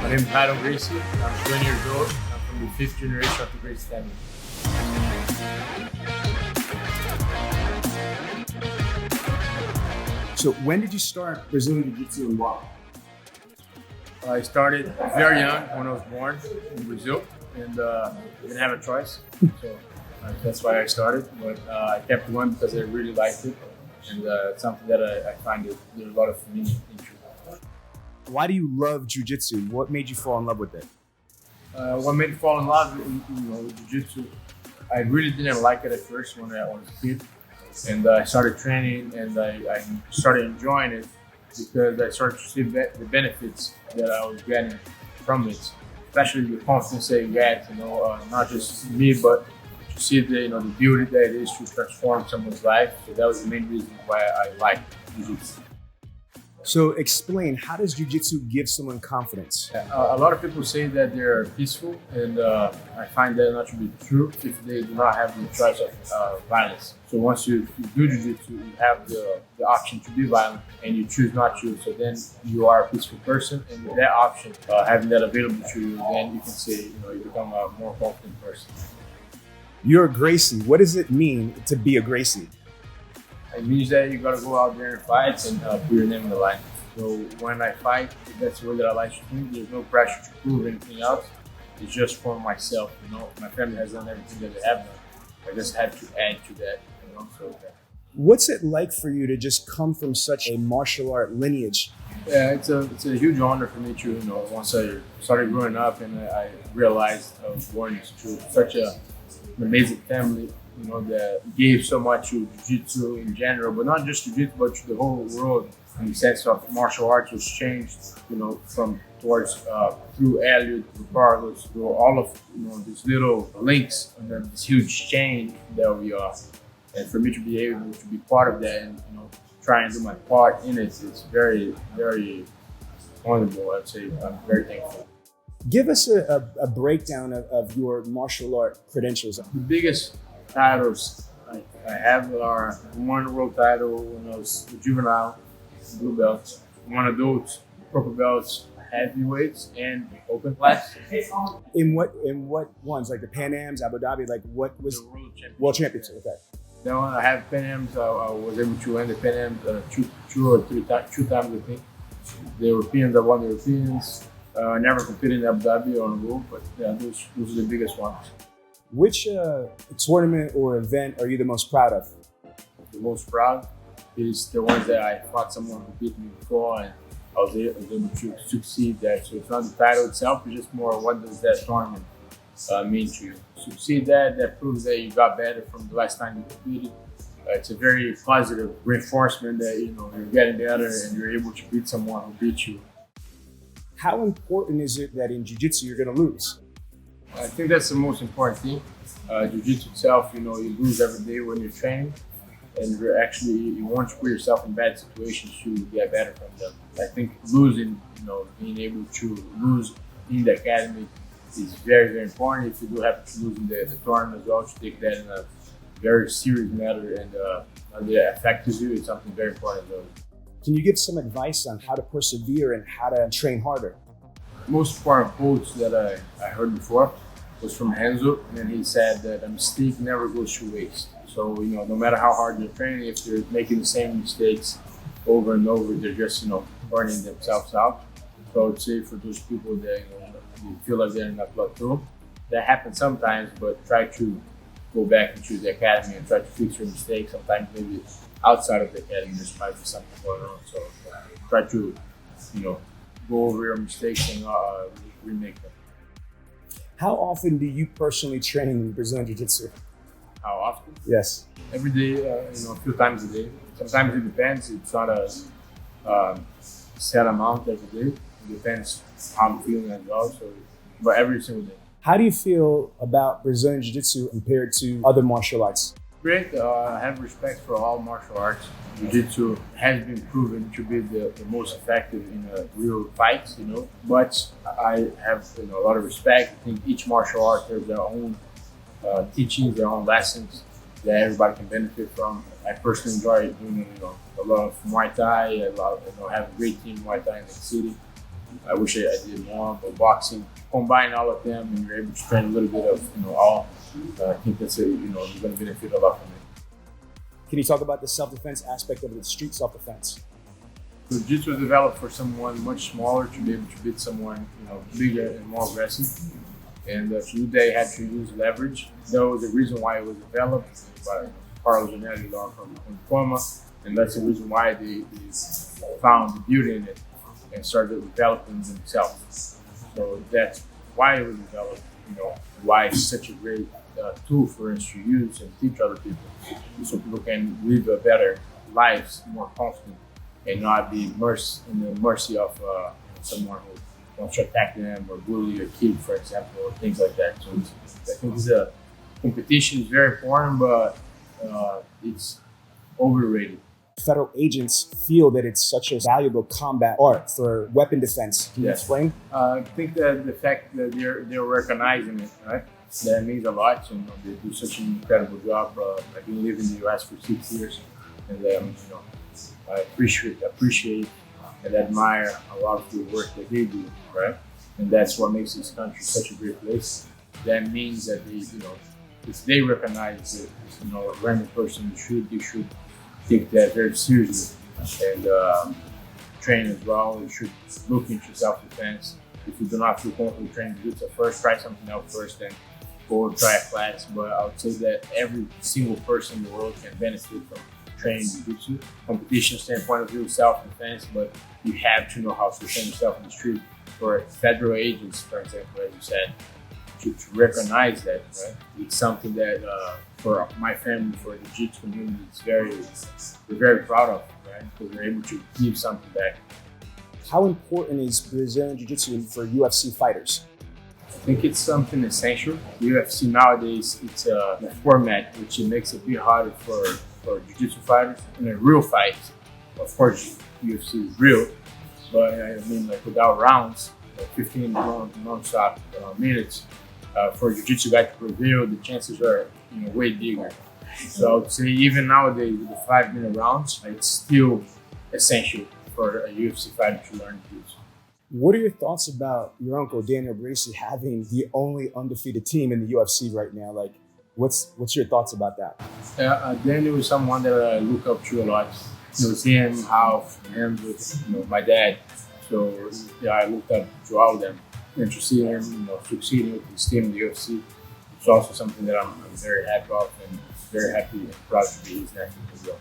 My name is Gracie. I'm 20 years old. I'm from the 5th generation of the Gracie family. So when did you start Brazilian Jiu-Jitsu and why? I started very young when I was born in Brazil, and didn't have a choice. So that's why I started. But I kept going because I really liked it, and it's something that I find that there's a lot of meaning into. Why do you love Jiu-Jitsu? What made you fall in love with it? What made me fall in love with Jiu-Jitsu, I really didn't like it at first when I was a kid. And I started training and I started enjoying it because I started to see the benefits that I was getting from it, especially the confidence that you get, not just me, but to see the beauty that it is to transform someone's life. So that was the main reason why I liked Jiu-Jitsu. So explain, how does Jiu-Jitsu give someone confidence? A lot of people say that they're peaceful, and I find that not to be true if they do not have the choice of violence. So once you do Jiu-Jitsu, you have the option to be violent, and you choose not to. So then you are a peaceful person, and with that option, having that available to you, then you can say, you become a more confident person. You're a Gracie. What does it mean to be a Gracie? It means that you gotta go out there and fight and put your name in the line. So when I fight, that's the way that I like to think. There's no pressure to prove anything else. It's just for myself. My family has done everything that they have done. I just have to add to that. So. What's it like for you to just come from such a martial art lineage? Yeah, it's a huge honor for me to, once I started growing up and I realized I was born to such an amazing family. That gave so much to Jiu-Jitsu in general, but not just Jiu-Jitsu, but to the whole world in the sense of martial arts was changed, from towards through Elliot, through Carlos, through all of these little links and then this huge chain that we are. And for me to be able to be part of that and try and do my part in it, it's very, very honorable. I'd say I'm very thankful. Give us a breakdown of your martial art credentials. The biggest titles I have are one world title when I was a juvenile, blue belt, one adult, purple belts, heavyweights, and open class. In what ones? Like the Pan Ams, Abu Dhabi? Like what was the World Championship? Okay. Then when I have Pan Ams, I was able to win the Pan Ams two times, I think. The Europeans, I won the Europeans. I never competed in Abu Dhabi on the road, but yeah, those are the biggest ones. Which tournament or event are you the most proud of? The most proud is the ones that I fought someone who beat me before and I was able to succeed that. So it's not the title itself, it's just more what does that tournament mean to you. Succeed that proves that you got better from the last time you competed. It's a very positive reinforcement that you're getting better and you're able to beat someone who beat you. How important is it that in Jiu-Jitsu you're going to lose? I think that's the most important thing. Jiu-Jitsu itself, you lose every day when you're training, and you want to put yourself in bad situations to get better from them. I think losing, being able to lose in the academy is very, very important. If you do happen to lose in the tournament as well, to take that in a very serious matter and that affects you, it's something very important as well. Can you give some advice on how to persevere and how to train harder? Most important quotes that I heard before was from Renzo, and he said that a mistake never goes to waste. So, no matter how hard you're training, if they're making the same mistakes over and over, they're just, burning themselves out. So I would say for those people that, you feel like they're in a plateau, that happens sometimes, but try to go back into the academy and try to fix your mistakes. Sometimes maybe outside of the academy, there might be something going on. So try to, go over your mistakes and remake them. How often do you personally train in Brazilian Jiu-Jitsu? How often? Yes. Every day, a few times a day. Sometimes it depends. It's not a set amount every day. It depends how I'm feeling as well. But every single day. How do you feel about Brazilian Jiu-Jitsu compared to other martial arts? Great. I have respect for all martial arts. Jiu-Jitsu has been proven to be the most effective in real fights, But I have a lot of respect. I think each martial art has their own teachings, their own lessons that everybody can benefit from. I personally enjoy doing a lot of Muay Thai. I have a great team Muay Thai in the city. I wish I did more, but boxing, combine all of them, and you're able to train a little bit of all. I think that's you're going to benefit a lot from it. Can you talk about the self-defense aspect of the street self-defense? So Jiu-Jitsu was developed for someone much smaller to be able to beat someone bigger and more aggressive. And they had to use leverage. That was the reason why it was developed by Carlos Janelli from Coma, and that's the reason why they found the beauty in it and started developing themselves. So that's why it was developed. Why it's such a great tool for us to use and teach other people, so people can live a better lives, more confident, and not be immersed in the mercy of someone who wants to attack them or bully a kid, for example, or things like that. So I think the competition is very important, but it's overrated. Federal agents feel that it's such a valuable combat art for weapon defense. Can you explain? I think that the fact that they're recognizing it, right? That means a lot. They do such an incredible job. I've been living in the US for 6 years, and I appreciate and admire a lot of the work that they do, right? And that's what makes this country such a great place. That means that if they recognize it, a random person they should take that very seriously and train as well. You should look into self-defense. If you do not feel comfortable training jiu-jitsu first, try something else first, then go try a class. But I would say that every single person in the world can benefit from training jiu-jitsu. Competition standpoint of view, self-defense, but you have to know how to defend yourself in the street. For federal agents, for example, as you said, to recognize that, right? It's something that for my family, for the jiu-jitsu community, we're very proud of, right? Because we're able to give something back. How important is Brazilian Jiu-Jitsu for UFC fighters? I think it's something essential. UFC nowadays, it's a format which makes it a bit harder for Jiu-Jitsu fighters. In a real fight, of course, UFC is real, but I mean, like without rounds, 15 non-stop minutes, for Jiu-Jitsu guy to prevail, the chances are way bigger. So I would say even nowadays with the 5-minute rounds, it's still essential for a UFC fighter to learn Jiu-Jitsu. What are your thoughts about your uncle Daniel Gracie having the only undefeated team in the UFC right now? Like, what's your thoughts about that? Daniel is someone that I look up to a lot. Seeing how him with my dad. So I looked up to all of them, and to see him succeeding with his team in the UFC, it's also something that I'm very happy of and very happy and proud to be his nephew as well.